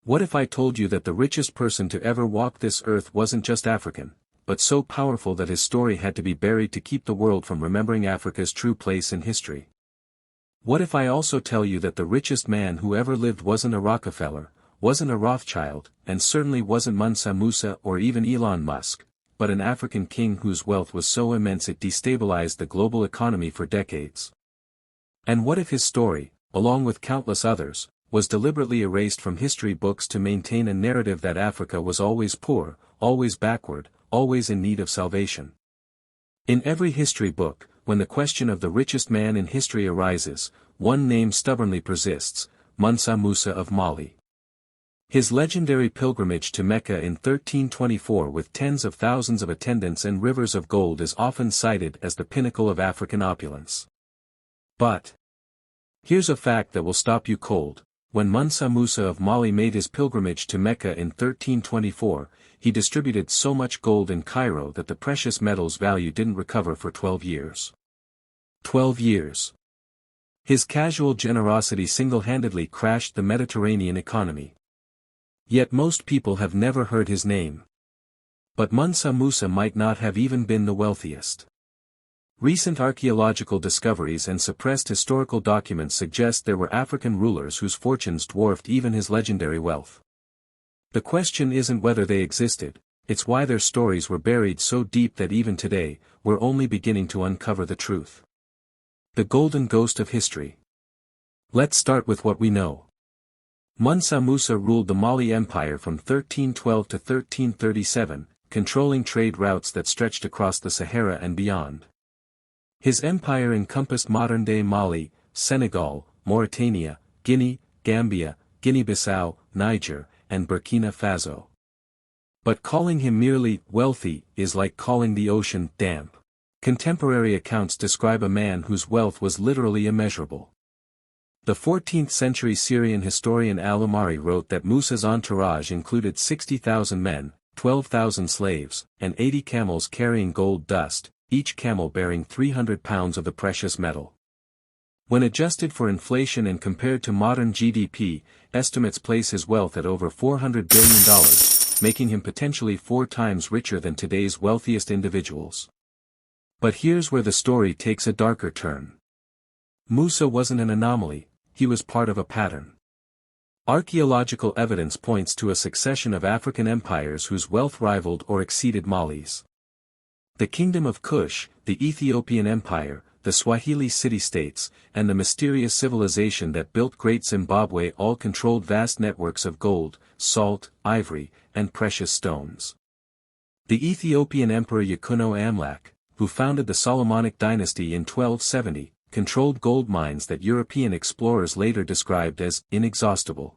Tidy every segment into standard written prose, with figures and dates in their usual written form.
What if I told you that the richest person to ever walk this earth wasn't just African, but so powerful that his story had to be buried to keep the world from remembering Africa's true place in history? What if I also tell you that the richest man who ever lived wasn't a Rockefeller, wasn't a Rothschild, and certainly wasn't Mansa Musa or even Elon Musk, but an African king whose wealth was so immense it destabilized the global economy for decades? And what if his story, along with countless others, was deliberately erased from history books to maintain a narrative that Africa was always poor, always backward, always in need of salvation? In every history book, when the question of the richest man in history arises, one name stubbornly persists: Mansa Musa of Mali. His legendary pilgrimage to Mecca in 1324 with tens of thousands of attendants and rivers of gold is often cited as the pinnacle of African opulence. But here's a fact that will stop you cold. When Mansa Musa of Mali made his pilgrimage to Mecca in 1324, he distributed so much gold in Cairo that the precious metal's value didn't recover for 12 years. 12 years. His casual generosity single-handedly crashed the Mediterranean economy. Yet most people have never heard his name. But Mansa Musa might not have even been the wealthiest. Recent archaeological discoveries and suppressed historical documents suggest there were African rulers whose fortunes dwarfed even his legendary wealth. The question isn't whether they existed, it's why their stories were buried so deep that even today, we're only beginning to uncover the truth. The golden ghost of history. Let's start with what we know. Mansa Musa ruled the Mali Empire from 1312 to 1337, controlling trade routes that stretched across the Sahara and beyond. His empire encompassed modern-day Mali, Senegal, Mauritania, Guinea, Gambia, Guinea-Bissau, Niger, and Burkina Faso. But calling him merely wealthy is like calling the ocean damp. Contemporary accounts describe a man whose wealth was literally immeasurable. The 14th-century Syrian historian Al-Umari wrote that Musa's entourage included 60,000 men, 12,000 slaves, and 80 camels carrying gold dust, each camel bearing 300 pounds of the precious metal. When adjusted for inflation and compared to modern GDP, estimates place his wealth at over $400 billion, making him potentially 4 times richer than today's wealthiest individuals. But here's where the story takes a darker turn. Musa wasn't an anomaly, he was part of a pattern. Archaeological evidence points to a succession of African empires whose wealth rivaled or exceeded Mali's. The Kingdom of Kush, the Ethiopian Empire, the Swahili city-states, and the mysterious civilization that built Great Zimbabwe all controlled vast networks of gold, salt, ivory, and precious stones. The Ethiopian Emperor Yakuno Amlak, who founded the Solomonic dynasty in 1270, controlled gold mines that European explorers later described as inexhaustible.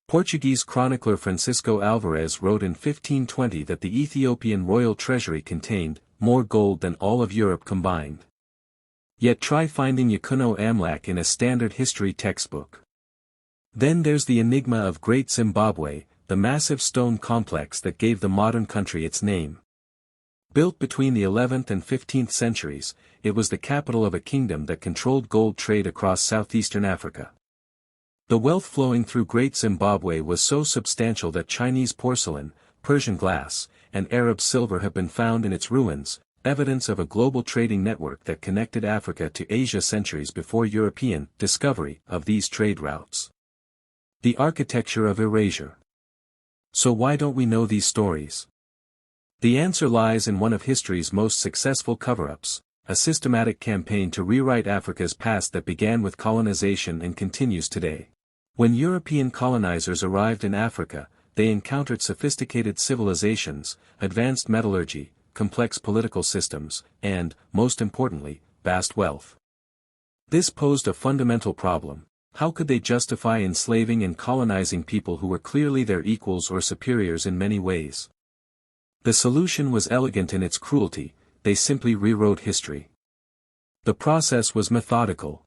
Portuguese chronicler Francisco Alvarez wrote in 1520 that the Ethiopian royal treasury contained more gold than all of Europe combined. Yet try finding Yakuno Amlak in a standard history textbook. Then there's the enigma of Great Zimbabwe, the massive stone complex that gave the modern country its name. Built between the 11th and 15th centuries, it was the capital of a kingdom that controlled gold trade across southeastern Africa. The wealth flowing through Great Zimbabwe was so substantial that Chinese porcelain, Persian glass, and Arab silver have been found in its ruins, evidence of a global trading network that connected Africa to Asia centuries before European discovery of these trade routes. The architecture of erasure. So why don't we know these stories? The answer lies in one of history's most successful cover-ups, a systematic campaign to rewrite Africa's past that began with colonization and continues today. When European colonizers arrived in Africa, they encountered sophisticated civilizations, advanced metallurgy, complex political systems, and, most importantly, vast wealth. This posed a fundamental problem: how could they justify enslaving and colonizing people who were clearly their equals or superiors in many ways? The solution was elegant in its cruelty: they simply rewrote history. The process was methodical.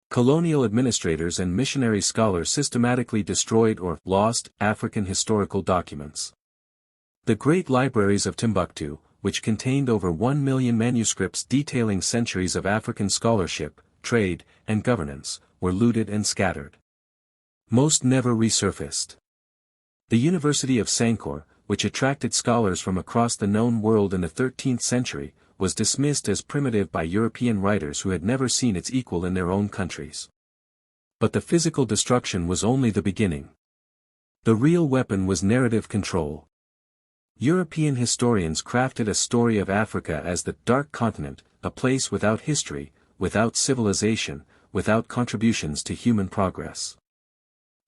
Colonial administrators and missionary scholars systematically destroyed or lost African historical documents. The great libraries of Timbuktu, which contained over 1 million manuscripts detailing centuries of African scholarship, trade, and governance, were looted and scattered. Most never resurfaced. The University of Sankore, which attracted scholars from across the known world in the 13th century, was dismissed as primitive by European writers who had never seen its equal in their own countries. But the physical destruction was only the beginning. The real weapon was narrative control. European historians crafted a story of Africa as the dark continent, a place without history, without civilization, without contributions to human progress.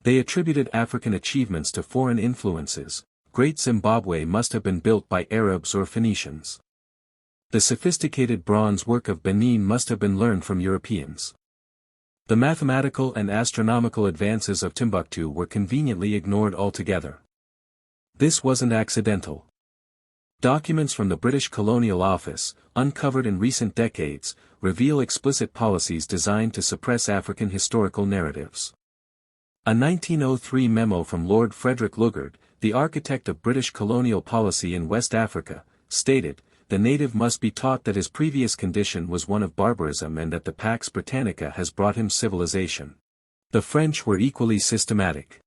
They attributed African achievements to foreign influences. Great Zimbabwe must have been built by Arabs or Phoenicians. The sophisticated bronze work of Benin must have been learned from Europeans. The mathematical and astronomical advances of Timbuktu were conveniently ignored altogether. This wasn't accidental. Documents from the British Colonial Office, uncovered in recent decades, reveal explicit policies designed to suppress African historical narratives. A 1903 memo from Lord Frederick Lugard, the architect of British colonial policy in West Africa, stated, "The native must be taught that his previous condition was one of barbarism and that the Pax Britannica has brought him civilization." The French were equally systematic.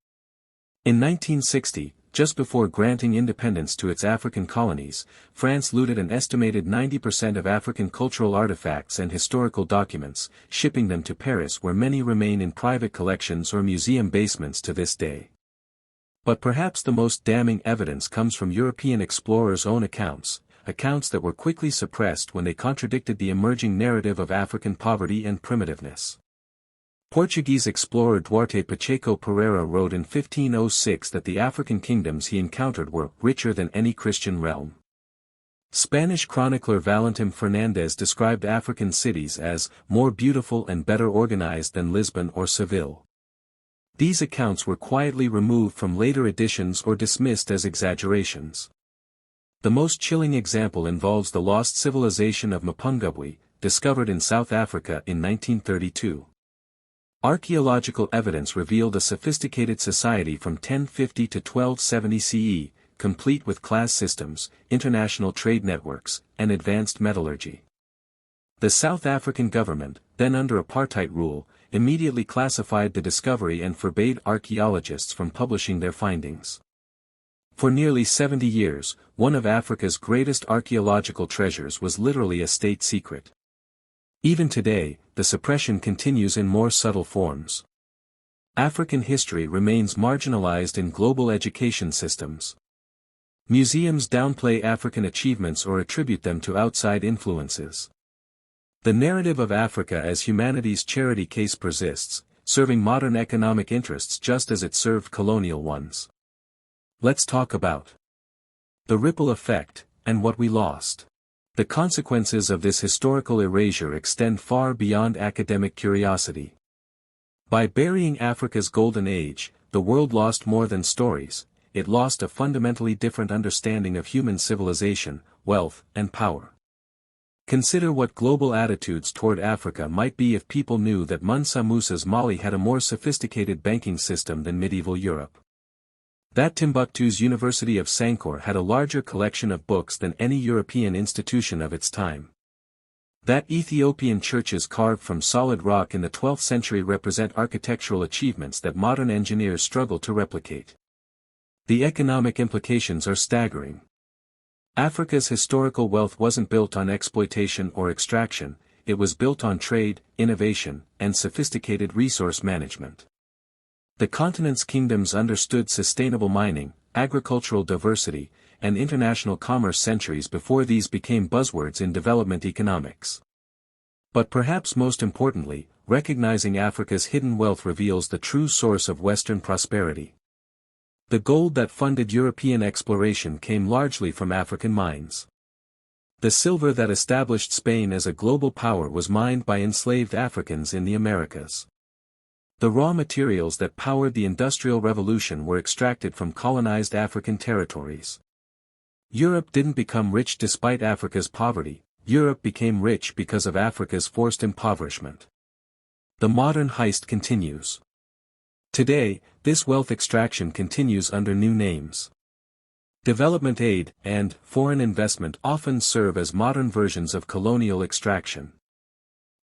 In 1960, just before granting independence to its African colonies, France looted an estimated 90% of African cultural artifacts and historical documents, shipping them to Paris where many remain in private collections or museum basements to this day. But perhaps the most damning evidence comes from European explorers' own accounts that were quickly suppressed when they contradicted the emerging narrative of African poverty and primitiveness. Portuguese explorer Duarte Pacheco Pereira wrote in 1506 that the African kingdoms he encountered were richer than any Christian realm. Spanish chronicler Valentim Fernandez described African cities as more beautiful and better organized than Lisbon or Seville. These accounts were quietly removed from later editions or dismissed as exaggerations. The most chilling example involves the lost civilization of Mapungubwe, discovered in South Africa in 1932. Archaeological evidence revealed a sophisticated society from 1050 to 1270 CE, complete with class systems, international trade networks, and advanced metallurgy. The South African government, then under apartheid rule, immediately classified the discovery and forbade archaeologists from publishing their findings. For nearly 70 years, one of Africa's greatest archaeological treasures was literally a state secret. Even today, the suppression continues in more subtle forms. African history remains marginalized in global education systems. Museums downplay African achievements or attribute them to outside influences. The narrative of Africa as humanity's charity case persists, serving modern economic interests just as it served colonial ones. Let's talk about the ripple effect, and what we lost. The consequences of this historical erasure extend far beyond academic curiosity. By burying Africa's golden age, the world lost more than stories, it lost a fundamentally different understanding of human civilization, wealth, and power. Consider what global attitudes toward Africa might be if people knew that Mansa Musa's Mali had a more sophisticated banking system than medieval Europe. That Timbuktu's University of Sankore had a larger collection of books than any European institution of its time. That Ethiopian churches carved from solid rock in the 12th century represent architectural achievements that modern engineers struggle to replicate. The economic implications are staggering. Africa's historical wealth wasn't built on exploitation or extraction, it was built on trade, innovation, and sophisticated resource management. The continent's kingdoms understood sustainable mining, agricultural diversity, and international commerce centuries before these became buzzwords in development economics. But perhaps most importantly, recognizing Africa's hidden wealth reveals the true source of Western prosperity. The gold that funded European exploration came largely from African mines. The silver that established Spain as a global power was mined by enslaved Africans in the Americas. The raw materials that powered the Industrial Revolution were extracted from colonized African territories. Europe didn't become rich despite Africa's poverty, Europe became rich because of Africa's forced impoverishment. The modern heist continues. Today, this wealth extraction continues under new names. Development aid and foreign investment often serve as modern versions of colonial extraction.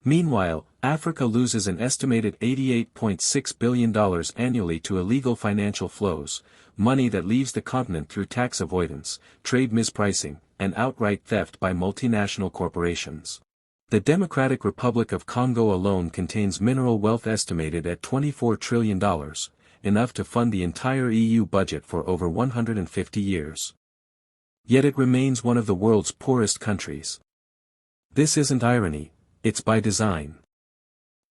Meanwhile, Africa loses an estimated $88.6 billion annually to illegal financial flows, money that leaves the continent through tax avoidance, trade mispricing, and outright theft by multinational corporations. The Democratic Republic of Congo alone contains mineral wealth estimated at $24 trillion, enough to fund the entire EU budget for over 150 years. Yet it remains one of the world's poorest countries. This isn't irony, it's by design.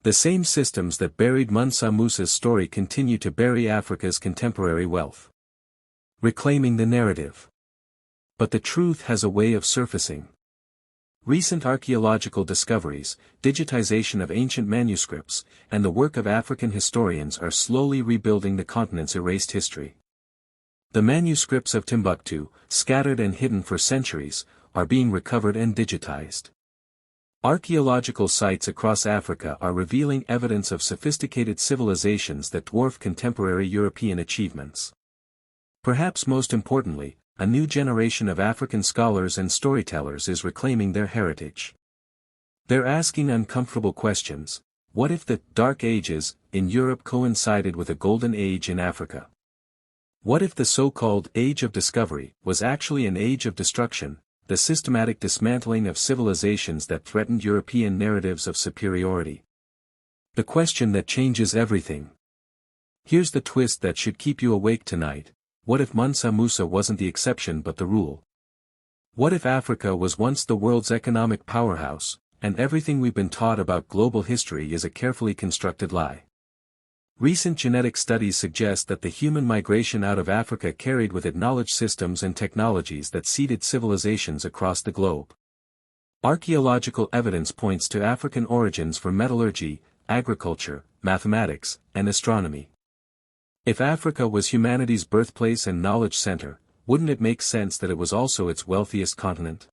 The same systems that buried Mansa Musa's story continue to bury Africa's contemporary wealth. Reclaiming the narrative. But the truth has a way of surfacing. Recent archaeological discoveries, digitization of ancient manuscripts, and the work of African historians are slowly rebuilding the continent's erased history. The manuscripts of Timbuktu, scattered and hidden for centuries, are being recovered and digitized. Archaeological sites across Africa are revealing evidence of sophisticated civilizations that dwarf contemporary European achievements. Perhaps most importantly, a new generation of African scholars and storytellers is reclaiming their heritage. They're asking uncomfortable questions. What if the Dark Ages in Europe coincided with a golden age in Africa? What if the so-called Age of Discovery was actually an age of destruction, the systematic dismantling of civilizations that threatened European narratives of superiority? The question that changes everything. Here's the twist that should keep you awake tonight. What if Mansa Musa wasn't the exception but the rule? What if Africa was once the world's economic powerhouse, and everything we've been taught about global history is a carefully constructed lie? Recent genetic studies suggest that the human migration out of Africa carried with it knowledge systems and technologies that seeded civilizations across the globe. Archaeological evidence points to African origins for metallurgy, agriculture, mathematics, and astronomy. If Africa was humanity's birthplace and knowledge center, wouldn't it make sense that it was also its wealthiest continent?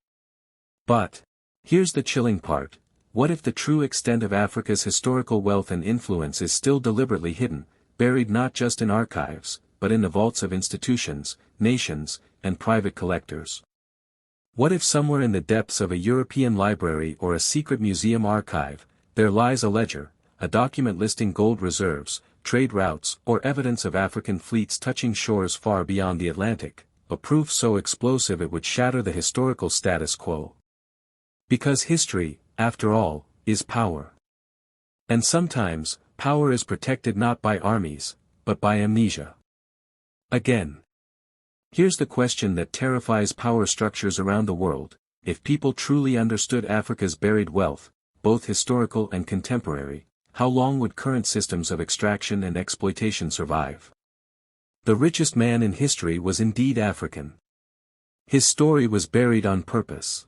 But here's the chilling part. What if the true extent of Africa's historical wealth and influence is still deliberately hidden, buried not just in archives, but in the vaults of institutions, nations, and private collectors? What if somewhere in the depths of a European library or a secret museum archive, there lies a ledger, a document listing gold reserves, trade routes, or evidence of African fleets touching shores far beyond the Atlantic, a proof so explosive it would shatter the historical status quo? Because history, after all, is power. And sometimes, power is protected not by armies, but by amnesia. Again. Here's the question that terrifies power structures around the world: if people truly understood Africa's buried wealth, both historical and contemporary, how long would current systems of extraction and exploitation survive? The richest man in history was indeed African. His story was buried on purpose.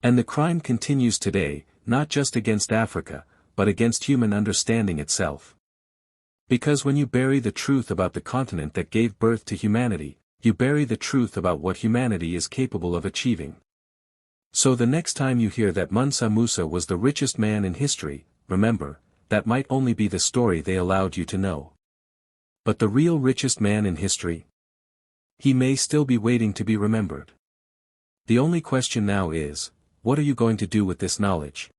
And the crime continues today, not just against Africa, but against human understanding itself. Because when you bury the truth about the continent that gave birth to humanity, you bury the truth about what humanity is capable of achieving. So the next time you hear that Mansa Musa was the richest man in history, remember, that might only be the story they allowed you to know. But the real richest man in history? He may still be waiting to be remembered. The only question now is, what are you going to do with this knowledge?